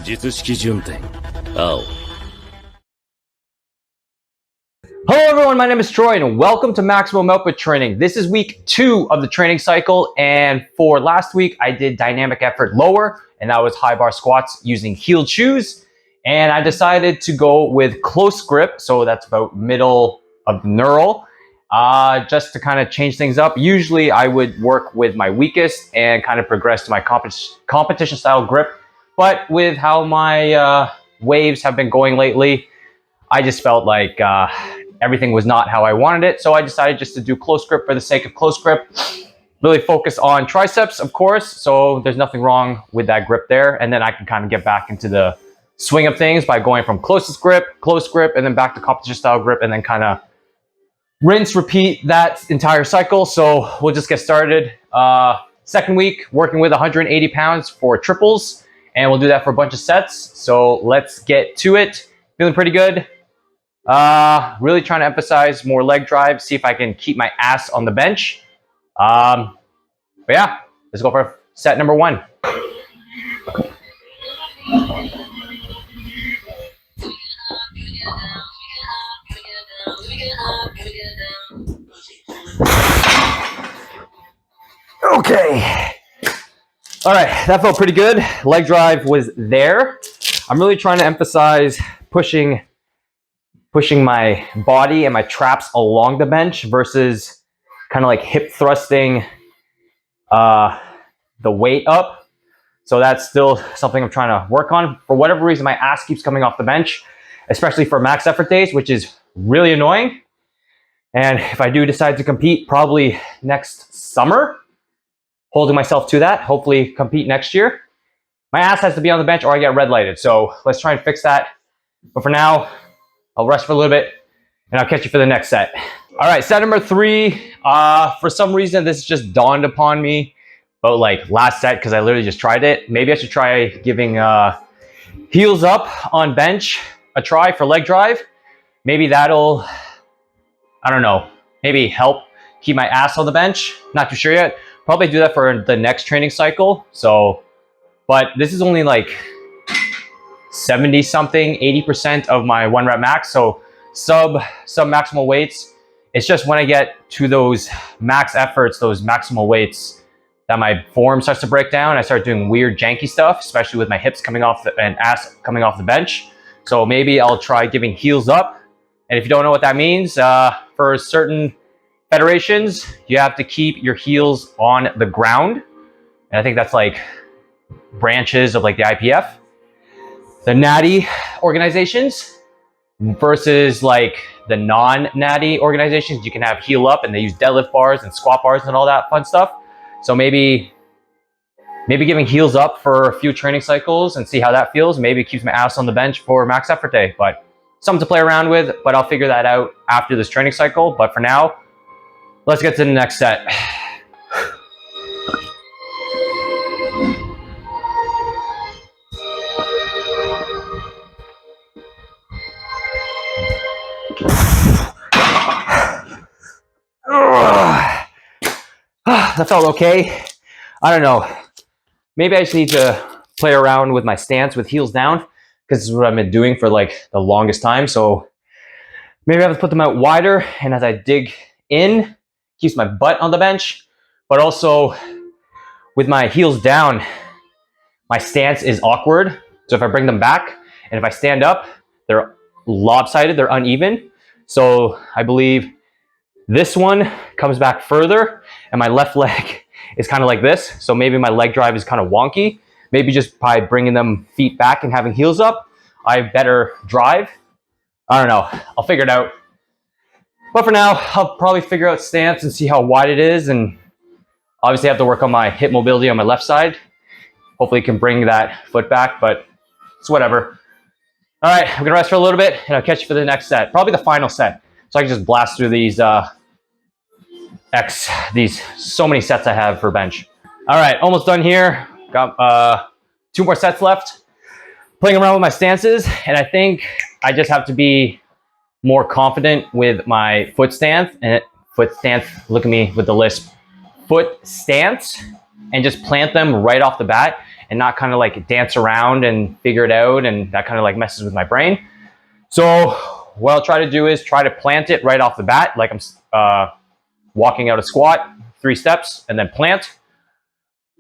術式順天青 Hello everyone, my name is Troy and welcome to Maximum Output Training. This is week 2 of the training cycle, and for last week I did dynamic effort lower, and that was high bar squats using heeled shoes. And I decided to go with close grip, so that's about middle of the knurl, just to kind of change things up. Usually I would work with my weakest and kind of progress to my competition style grip, but with how my waves have been going lately, I just felt like everything was not how I wanted it. So I decided just to do close grip for the sake of close grip. Really focus on triceps, of course. So there's nothing wrong with that grip there. And then I can kind of get back into the swing of things by going from close grip, and then back to competition style grip, and then kind of rinse, repeat that entire cycle. So we'll just get started. Second week, working with 180 pounds for triples. And we'll do that for a bunch of sets. So let's get to it. Feeling pretty good. Really trying to emphasize more leg drive, see if I can keep my ass on the bench. But yeah, let's go for set number 1. Okay. All right, that felt pretty good. Leg drive was there. I'm really trying to emphasize pushing my body and my traps along the bench versus kind of like hip thrusting the weight up. So that's still something I'm trying to work on. For whatever reason, my ass keeps coming off the bench, especially for max effort days, which is really annoying. And if I do decide to compete, probably next summer, holding myself to that, hopefully compete next year, my ass has to be on the bench or I get red lighted. So let's try and fix that. But for now, I'll rest for a little bit and I'll catch you for the next set. All right, set number 3. For some reason, this just dawned upon me about like last set because I literally just tried it. Maybe I should try giving heels up on bench a try for leg drive. Maybe that'll, I don't know, maybe help keep my ass on the bench. Not too sure yet. Probably do that for the next training cycle. So, but this is only like 70 something, 80% of my 1 rep max. So sub maximal weights. It's just when I get to those max efforts, those maximal weights, that my form starts to break down. I start doing weird janky stuff, especially with my hips coming off and ass coming off the bench. So maybe I'll try giving heels up. And if you don't know what that means, for certain federations, you have to keep your heels on the ground. And I think that's like branches of like the IPF. The natty organizations versus like the non-natty organizations, you can have heel up and they use deadlift bars and squat bars and all that fun stuff. So maybe giving heels up for a few training cycles and see how that feels. Maybe it keeps my ass on the bench for max effort day, but something to play around with, but I'll figure that out after this training cycle. But for now, let's get to the next set. That felt okay. I don't know. Maybe I just need to play around with my stance with heels down because this is what I've been doing for like the longest time. So maybe I have to put them out wider, and as I dig in, keeps my butt on the bench, but also with my heels down, my stance is awkward. So if I bring them back and if I stand up, they're lopsided, they're uneven. So I believe this one comes back further and my left leg is kind of like this. So maybe my leg drive is kind of wonky. Maybe just by bringing them feet back and having heels up, I have better drive. I don't know. I'll figure it out. But for now, I'll probably figure out stance and see how wide it is. And obviously I have to work on my hip mobility on my left side. Hopefully can bring that foot back, but it's whatever. All right, I'm gonna rest for a little bit and I'll catch you for the next set. Probably the final set. So I can just blast through these so many sets I have for bench. All right, almost done here. Got 2 more sets left. Playing around with my stances, and I think I just have to be more confident with my foot stance. Look at me with the lisp. Foot stance, and just plant them right off the bat and not kind of like dance around and figure it out, and that kind of like messes with my brain. So what I'll try to do is try to plant it right off the bat, like I'm walking out a squat, 3 steps, and then plant.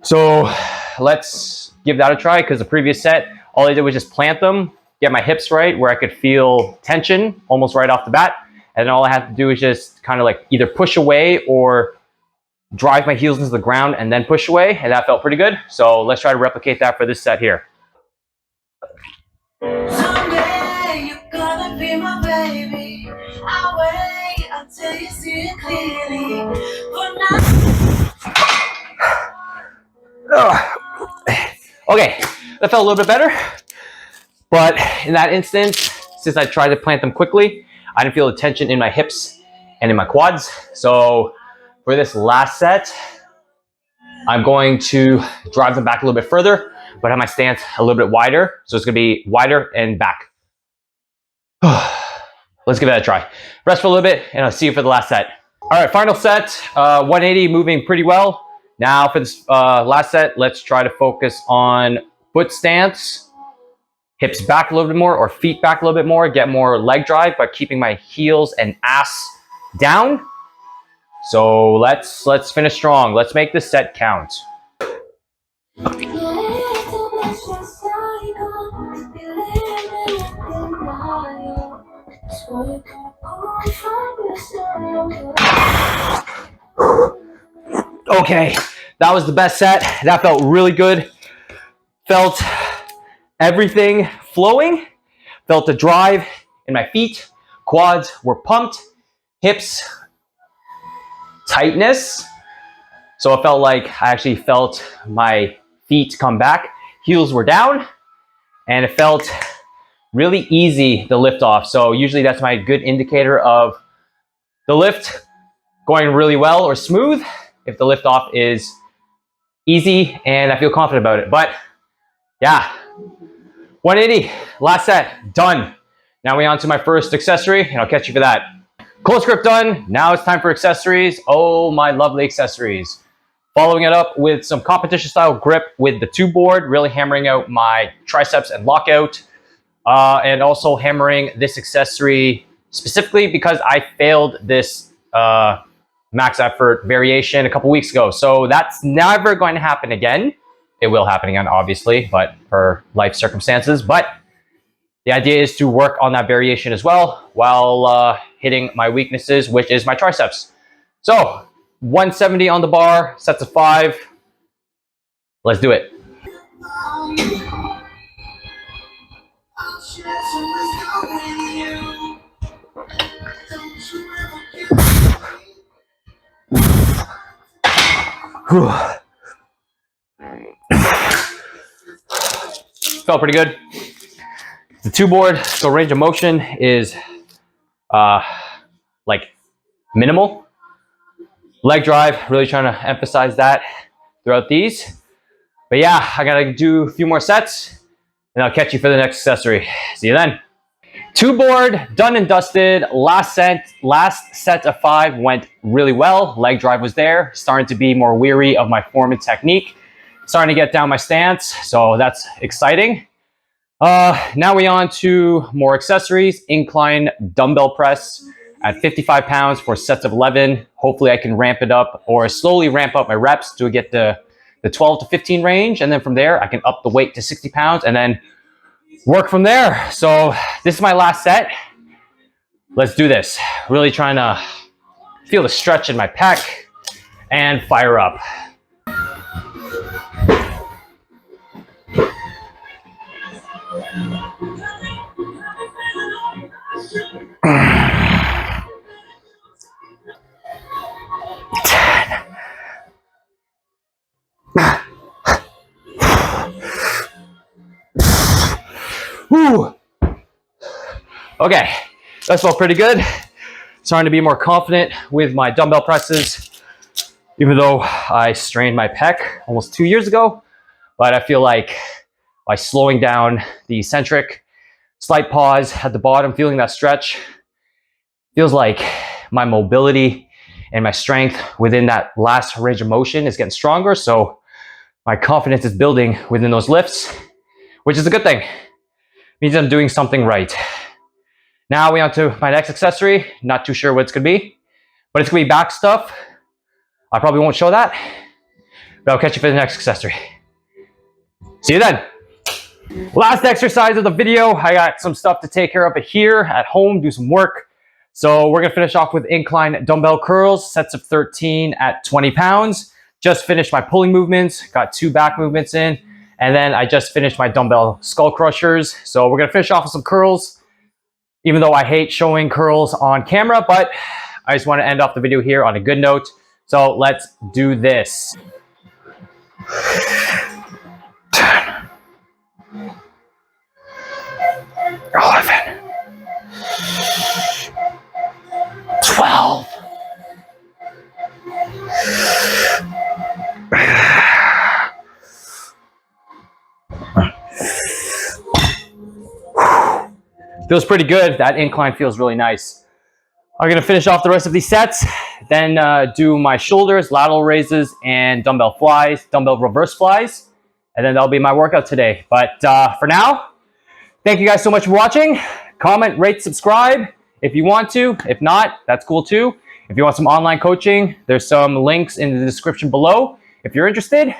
So let's give that a try, because the previous set, all I did was just plant them, get my hips right where I could feel tension almost right off the bat. And then all I have to do is just kind of like either push away or drive my heels into the ground and then push away. And that felt pretty good. So let's try to replicate that for this set here. Someday you're gonna be my baby. I'll wait until you see it clearly. Okay, that felt a little bit better. But in that instance, since I tried to plant them quickly, I didn't feel the tension in my hips and in my quads. So for this last set, I'm going to drive them back a little bit further, but have my stance a little bit wider. So it's gonna be wider and back. Let's give that a try. Rest for a little bit, and I'll see you for the last set. All right, final set, 180, moving pretty well. Now for this last set, let's try to focus on foot stance, hips back a little bit more, or feet back a little bit more, get more leg drive, but keeping my heels and ass down. So let's finish strong. Let's make this set count. Okay, that was the best set. That felt really good. Felt everything flowing. Felt the drive in my feet. Quads were pumped. Hips, tightness. So it felt like I actually felt my feet come back. Heels were down. And it felt really easy, the lift off. So usually that's my good indicator of the lift going really well or smooth, if the lift off is easy and I feel confident about it. But yeah, 180, last set, done. Now we're on to my first accessory, and I'll catch you for that. Close grip done. Now it's time for accessories. Oh, my lovely accessories. Following it up with some competition style grip with the 2 board, really hammering out my triceps and lockout. And also hammering this accessory specifically because I failed this max effort variation a couple weeks ago. So that's never going to happen again. It will happen again, obviously, but for life circumstances. But the idea is to work on that variation as well while hitting my weaknesses, which is my triceps. So 170 on the bar, sets of 5. Let's do it. Felt pretty good. The 2 board, so range of motion is like minimal. Leg drive, really trying to emphasize that throughout these. But yeah, I gotta do a few more sets and I'll catch you for the next accessory. See you then. 2 board, done and dusted. Last set of 5 went really well. Leg drive was there. Starting to be more weary of my form and technique. Starting to get down my stance, so that's exciting. Now we're on to more accessories. Incline dumbbell press at 55 pounds for sets of 11. Hopefully I can ramp it up or slowly ramp up my reps to get the 12 to 15 range. And then from there, I can up the weight to 60 pounds and then work from there. So this is my last set. Let's do this. Really trying to feel the stretch in my pec and fire up. Whew. Okay, that felt pretty good. Starting to be more confident with my dumbbell presses, even though I strained my pec almost 2 years ago. But I feel like by slowing down the eccentric, slight pause at the bottom, feeling that stretch, feels like my mobility and my strength within that last range of motion is getting stronger. So my confidence is building within those lifts, which is a good thing. It means I'm doing something right. Now we on to my next accessory. Not too sure what it's gonna be, but it's gonna be back stuff. I probably won't show that, but I'll catch you for the next accessory. See you then. Last exercise of the video. I got some stuff to take care of here at home, do some work. So we're gonna finish off with incline dumbbell curls, sets of 13 at 20 pounds. Just finished my pulling movements, got 2 back movements in, and then I just finished my dumbbell skull crushers. So we're gonna finish off with some curls, even though I hate showing curls on camera, but I just wanna end off the video here on a good note. So let's do this. 10, 11, 12. Feels pretty good. That incline feels really nice. I'm gonna finish off the rest of these sets, then do my shoulders, lateral raises, and dumbbell flies, dumbbell reverse flies, and then that'll be my workout today. But for now, thank you guys so much for watching. Comment, rate, subscribe if you want to. If not, that's cool too. If you want some online coaching, there's some links in the description below if you're interested.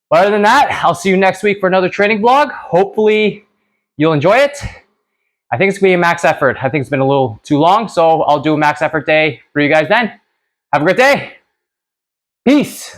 But other than that, I'll see you next week for another training vlog. Hopefully you'll enjoy it. I think it's gonna be a max effort. I think it's been a little too long, so I'll do a max effort day for you guys then. Have a great day. Peace.